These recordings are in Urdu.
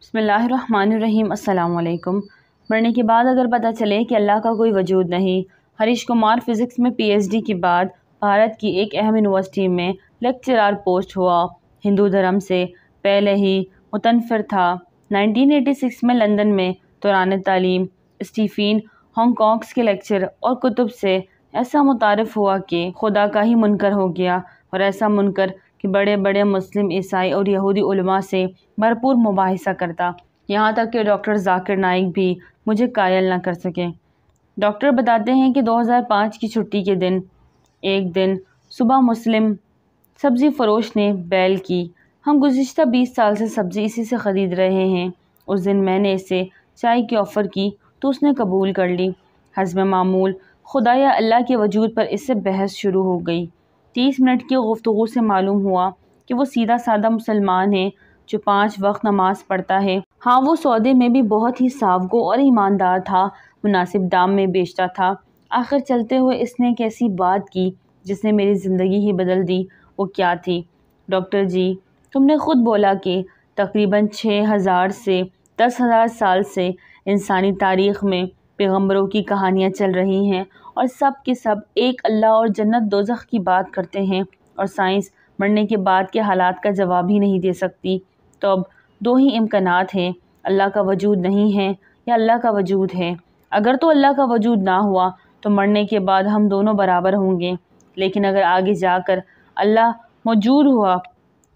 بسم اللہ الرحمن الرحیم۔ السلام علیکم۔ مرنے کے بعد اگر پتہ چلے کہ اللہ کا کوئی وجود نہیں۔ ہریش کمار فزکس میں پی ایچ ڈی کے بعد بھارت کی ایک اہم یونیورسٹی میں لیکچرار پوسٹ ہوا۔ ہندو دھرم سے پہلے ہی متنفر تھا۔ 1986 میں لندن میں دوران تعلیم اسٹیفین ہاکنگس کے لیکچر اور کتب سے ایسا متعارف ہوا کہ خدا کا ہی منکر ہو گیا، اور ایسا منکر کہ بڑے بڑے مسلم، عیسائی اور یہودی علماء سے بھرپور مباحثہ کرتا، یہاں تک کہ ڈاکٹر ذاکر نائک بھی مجھے قائل نہ کر سکے۔ ڈاکٹر بتاتے ہیں کہ 2005 کی چھٹی کے دن ایک دن صبح مسلم سبزی فروش نے بیل کی، ہم گزشتہ 20 سال سے سبزی اسی سے خرید رہے ہیں۔ اس دن میں نے اسے چائے کی آفر کی تو اس نے قبول کر لی۔ حسب معمول خدا یا اللہ کے وجود پر اس سے بحث شروع ہو گئی۔ 30 منٹ کی گفتگو سے معلوم ہوا کہ وہ سیدھا سادہ مسلمان ہے جو 5 وقت نماز پڑھتا ہے۔ ہاں، وہ سودے میں بھی بہت ہی صاف گو اور ایماندار تھا، مناسب دام میں بیچتا تھا۔ آخر چلتے ہوئے اس نے ایک ایسی بات کی جس نے میری زندگی ہی بدل دی۔ وہ کیا تھی؟ ڈاکٹر جی، تم نے خود بولا کہ تقریباً 6000 سے 10,000 سال سے انسانی تاریخ میں پیغمبروں کی کہانیاں چل رہی ہیں، اور سب کے سب ایک اللہ اور جنت دوزخ کی بات کرتے ہیں، اور سائنس مرنے کے بعد کے حالات کا جواب ہی نہیں دے سکتی۔ تو اب 2 ہی امکانات ہیں، اللہ کا وجود نہیں ہے یا اللہ کا وجود ہے۔ اگر تو اللہ کا وجود نہ ہوا تو مرنے کے بعد ہم دونوں برابر ہوں گے، لیکن اگر آگے جا کر اللہ موجود ہوا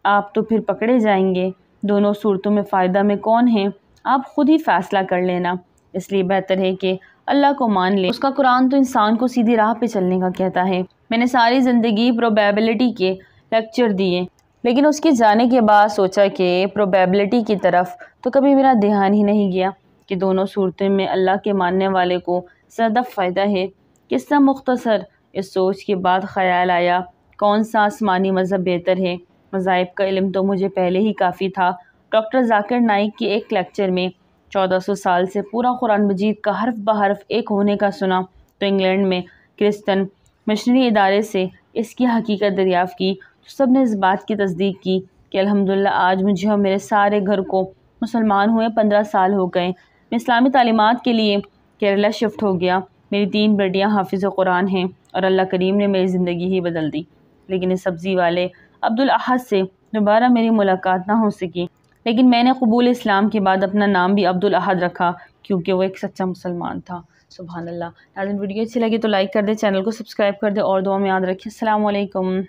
آپ تو پھر پکڑے جائیں گے۔ دونوں صورتوں میں فائدہ میں کون ہے آپ خود ہی فیصلہ کر لینا۔ اس لیے بہتر ہے کہ اللہ کو مان لیں۔ اس کا قرآن تو انسان کو سیدھی راہ پہ چلنے کا کہتا ہے۔ میں نے ساری زندگی پروبیبلٹی کے لیکچر دیے، لیکن اس کے جانے کے بعد سوچا کہ پروبیبلٹی کی طرف تو کبھی میرا دھیان ہی نہیں گیا کہ دونوں صورتوں میں اللہ کے ماننے والے کو زیادہ فائدہ ہے۔ قصہ مختصر، اس سوچ کے بعد خیال آیا کون سا آسمانی مذہب بہتر ہے۔ مذاہب کا علم تو مجھے پہلے ہی کافی تھا۔ ڈاکٹر ذاکر نائک کے ایک لیکچر میں 1400 سال سے پورا قرآن مجید کا حرف بحرف ایک ہونے کا سنا، تو انگلینڈ میں کرسچن مشنری ادارے سے اس کی حقیقت دریافت کی تو سب نے اس بات کی تصدیق کی کہ الحمدللہ آج مجھے اور میرے سارے گھر کو مسلمان ہوئے 15 سال ہو گئے۔ میں اسلامی تعلیمات کے لیے کیرلا شفٹ ہو گیا۔ میری 3 بیٹیاں حافظ قرآن ہیں، اور اللہ کریم نے میری زندگی ہی بدل دی۔ لیکن اس سبزی والے عبدالاحد سے دوبارہ میری ملاقات نہ ہو سکی، لیکن میں نے قبول اسلام کے بعد اپنا نام بھی عبدالاحد رکھا کیونکہ وہ ایک سچا مسلمان تھا۔ سبحان اللہ۔ ناظرین، ویڈیو اچھی لگی تو لائک کر دیں، چینل کو سبسکرائب کر دیں اور دعا میں یاد رکھیں۔ السلام علیکم۔